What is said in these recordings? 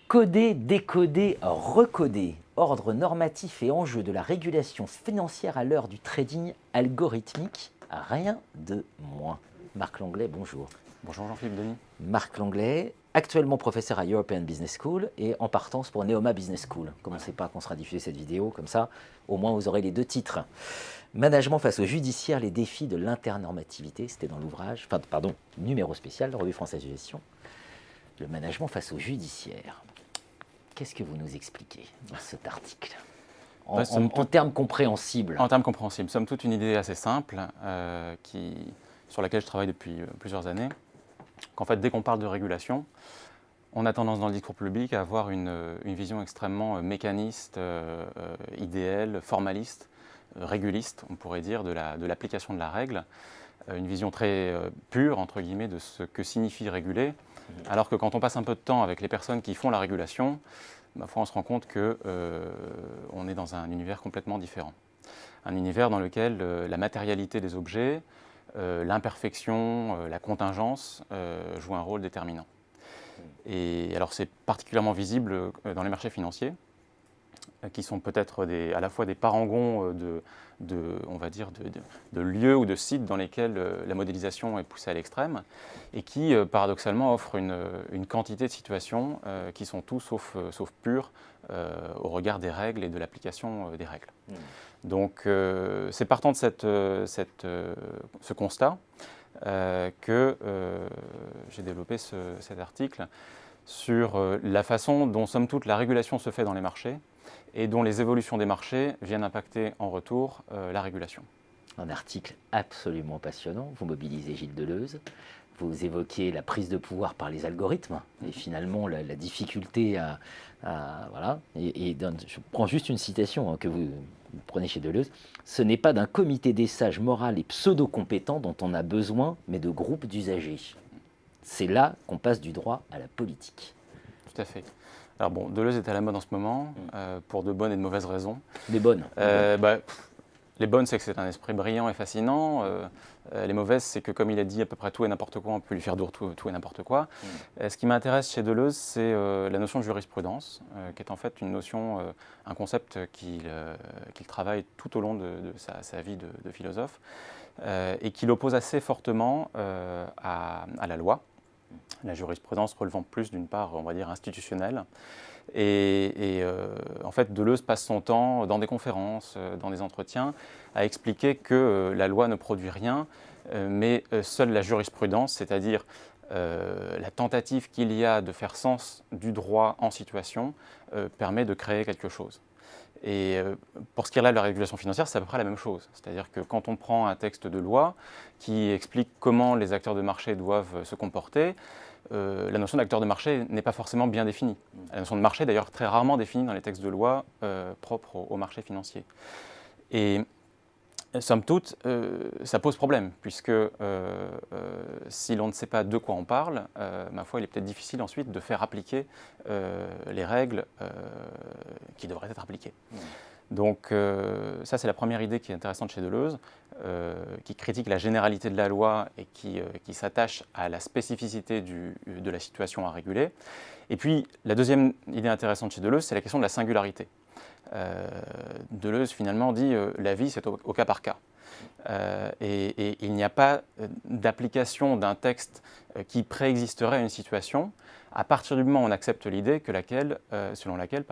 Coder, décoder, recoder. Ordre normatif et enjeu de la régulation financière à l'heure du trading algorithmique. Rien de moins. Marc Langlais, bonjour. Bonjour Jean-Philippe Denis. Marc Langlais, actuellement professeur à European Business School et en partance pour Neoma Business School. Commencez pas qu'on sera diffusé cette vidéo, comme ça, au moins vous aurez les deux titres. Management face au judiciaire, les défis de l'internormativité, c'était dans l'ouvrage, numéro spécial, Revue française de gestion. Le management face au judiciaire. Qu'est-ce que vous nous expliquez dans cet article en termes compréhensibles? En termes compréhensibles, somme toute une idée assez simple sur laquelle je travaille depuis plusieurs années. Qu'en fait, dès qu'on parle de régulation, on a tendance dans le discours public à avoir une vision extrêmement mécaniste, idéale, formaliste, réguliste, on pourrait dire, de l'application de la règle. Une vision très pure, entre guillemets, de ce que signifie réguler. Alors que quand on passe un peu de temps avec les personnes qui font la régulation, on se rend compte qu'on est dans un univers complètement différent. Un univers dans lequel la matérialité des objets, l'imperfection, la contingence jouent un rôle déterminant. Et alors c'est particulièrement visible dans les marchés financiers, qui sont peut-être à la fois des parangons de lieux ou de sites dans lesquels la modélisation est poussée à l'extrême et qui, paradoxalement, offrent une quantité de situations qui sont tout sauf pures au regard des règles et de l'application des règles. Donc, c'est partant de ce constat que j'ai développé cet article sur la façon dont, somme toute, la régulation se fait dans les marchés et dont les évolutions des marchés viennent impacter en retour la régulation. Un article absolument passionnant. Vous mobilisez Gilles Deleuze, vous évoquez la prise de pouvoir par les algorithmes et finalement la difficulté voilà. Je prends juste une citation que vous prenez chez Deleuze. Ce n'est pas d'un comité des sages moraux et pseudo-compétents dont on a besoin, mais de groupes d'usagers. C'est là qu'on passe du droit à la politique. Tout à fait. Alors bon, Deleuze est à la mode en ce moment, pour de bonnes et de mauvaises raisons. Les bonnes. Les bonnes, c'est que c'est un esprit brillant et fascinant. Les mauvaises, c'est que comme il a dit à peu près tout et n'importe quoi, on peut lui faire dire tout et n'importe quoi. Ce qui m'intéresse chez Deleuze, c'est la notion de jurisprudence, qui est en fait une notion, un concept qu'il travaille tout au long de sa vie de philosophe, et qu'il oppose assez fortement à la loi. La jurisprudence relevant plus d'une part, on va dire, institutionnelle. En fait, Deleuze passe son temps dans des conférences, dans des entretiens, à expliquer que la loi ne produit rien, mais seule la jurisprudence, c'est-à-dire la tentative qu'il y a de faire sens du droit en situation, permet de créer quelque chose. Et pour ce qui est là de la régulation financière, c'est à peu près la même chose. C'est-à-dire que quand on prend un texte de loi qui explique comment les acteurs de marché doivent se comporter, la notion d'acteur de marché n'est pas forcément bien définie. La notion de marché est d'ailleurs très rarement définie dans les textes de loi propres au marché financier. Et somme toute, ça pose problème, puisque si l'on ne sait pas de quoi on parle, ma foi, il est peut-être difficile ensuite de faire appliquer les règles qui devraient être appliquées. Donc ça, c'est la première idée qui est intéressante chez Deleuze, qui critique la généralité de la loi et qui s'attache à la spécificité de la situation à réguler. Et puis, la deuxième idée intéressante chez Deleuze, c'est la question de la singularité. Deleuze, finalement, dit la vie, c'est au cas par cas. Et il n'y a pas d'application d'un texte qui préexisterait à une situation à partir du moment où on accepte l'idée selon laquelle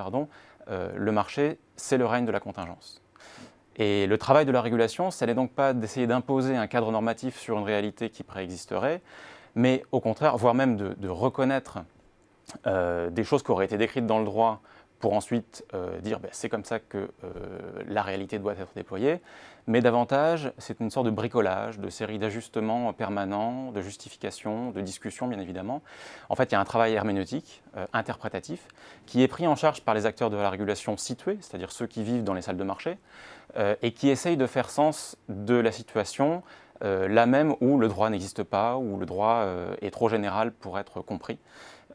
le marché, c'est le règne de la contingence. Et le travail de la régulation, ce n'est donc pas d'essayer d'imposer un cadre normatif sur une réalité qui préexisterait, mais au contraire, voire même de reconnaître des choses qui auraient été décrites dans le droit pour ensuite dire c'est comme ça que la réalité doit être déployée, mais davantage c'est une sorte de bricolage, de série d'ajustements permanents, de justifications, de discussions bien évidemment. En fait, il y a un travail herméneutique, interprétatif, qui est pris en charge par les acteurs de la régulation situés, c'est-à-dire ceux qui vivent dans les salles de marché, et qui essayent de faire sens de la situation, là même où le droit n'existe pas, où le droit est trop général pour être compris.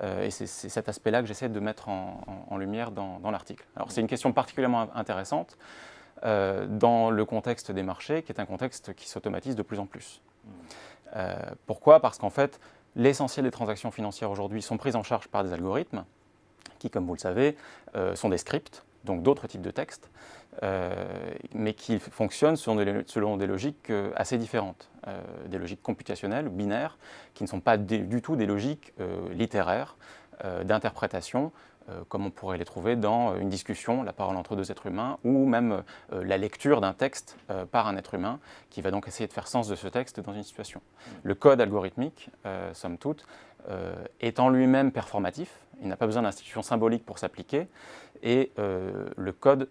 Et c'est cet aspect-là que j'essaie de mettre en lumière dans l'article. Alors c'est une question particulièrement intéressante dans le contexte des marchés, qui est un contexte qui s'automatise de plus en plus. Pourquoi ? Parce qu'en fait, l'essentiel des transactions financières aujourd'hui sont prises en charge par des algorithmes qui, comme vous le savez, sont des scripts, donc d'autres types de textes, mais qui fonctionnent selon des logiques assez différentes, des logiques computationnelles, binaires, qui ne sont pas du tout des logiques littéraires, d'interprétation, comme on pourrait les trouver dans une discussion, la parole entre deux êtres humains, ou même la lecture d'un texte par un être humain, qui va donc essayer de faire sens de ce texte dans une situation. Le code algorithmique, somme toute, est en lui-même performatif, il n'a pas besoin d'institutions symboliques pour s'appliquer, et le code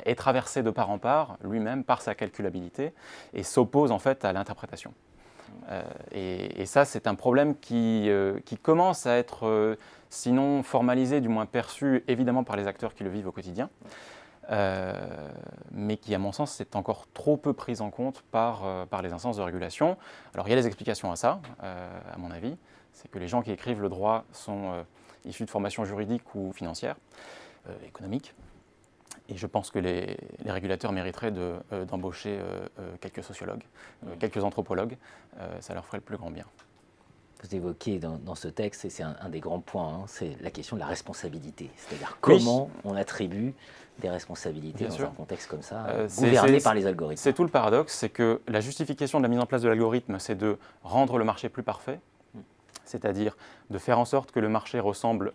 est traversé de part en part, lui-même, par sa calculabilité, et s'oppose en fait à l'interprétation. Et ça, c'est un problème qui commence à être, sinon formalisé, du moins perçu, évidemment par les acteurs qui le vivent au quotidien, mais qui, à mon sens, est encore trop peu pris en compte par les instances de régulation. Alors, il y a des explications à ça, à mon avis. C'est que les gens qui écrivent le droit sont issus de formations juridiques ou financières, économiques. Et je pense que les régulateurs mériteraient d'embaucher quelques sociologues, quelques anthropologues. Ça leur ferait le plus grand bien. Vous évoquez dans ce texte, et c'est un des grands points, c'est la question de la responsabilité. C'est-à-dire comment on attribue des responsabilités dans un contexte comme ça, gouverné par les algorithmes. C'est tout le paradoxe, c'est que la justification de la mise en place de l'algorithme, c'est de rendre le marché plus parfait, c'est-à-dire de faire en sorte que le marché ressemble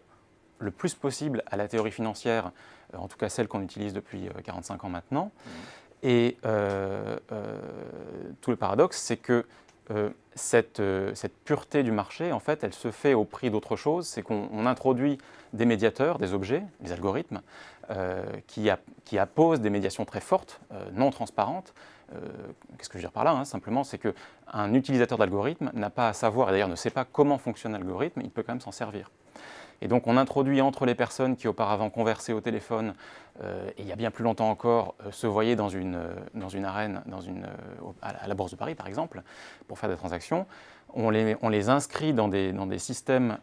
le plus possible à la théorie financière, en tout cas celle qu'on utilise depuis 45 ans maintenant. Et tout le paradoxe, c'est que cette pureté du marché, en fait, elle se fait au prix d'autre chose. C'est qu'on introduit des médiateurs, des objets, des algorithmes, qui apposent des médiations très fortes, non transparentes. Qu'est-ce que je veux dire par là, simplement, c'est qu'un utilisateur d'algorithme n'a pas à savoir, et d'ailleurs ne sait pas comment fonctionne l'algorithme, il peut quand même s'en servir. Et donc on introduit entre les personnes qui auparavant conversaient au téléphone, et il y a bien plus longtemps encore, se voyaient dans une arène, à la Bourse de Paris par exemple, pour faire des transactions, on les inscrit dans des systèmes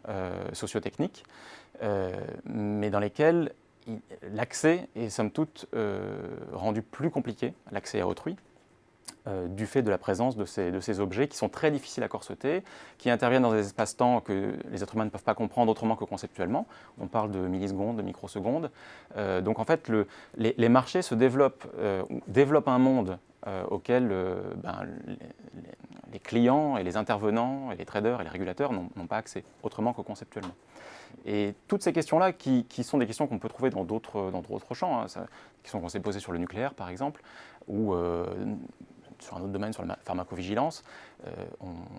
sociotechniques, mais dans lesquels l'accès est somme toute rendu plus compliqué, l'accès à autrui, du fait de la présence de ces objets qui sont très difficiles à corseter, qui interviennent dans des espaces-temps que les êtres humains ne peuvent pas comprendre autrement que conceptuellement. On parle de millisecondes, de microsecondes. Donc en fait, les marchés se développent un monde auquel les clients et les intervenants et les traders et les régulateurs n'ont pas accès, autrement que conceptuellement. Et toutes ces questions-là, qui sont des questions qu'on peut trouver dans d'autres champs, questions qu'on s'est posées sur le nucléaire par exemple, ou sur un autre domaine, sur la pharmacovigilance,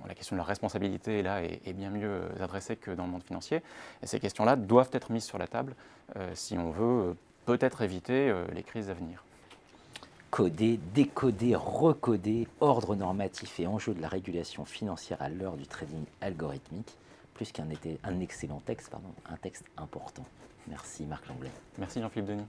la question de la responsabilité là est bien mieux adressée que dans le monde financier. Et ces questions-là doivent être mises sur la table si on veut peut-être éviter les crises à venir. Coder, décoder, recoder, ordre normatif et enjeux de la régulation financière à l'heure du trading algorithmique, plus qu'un excellent texte, un texte important. Merci Marc Langlais. Merci Jean-Philippe Denis.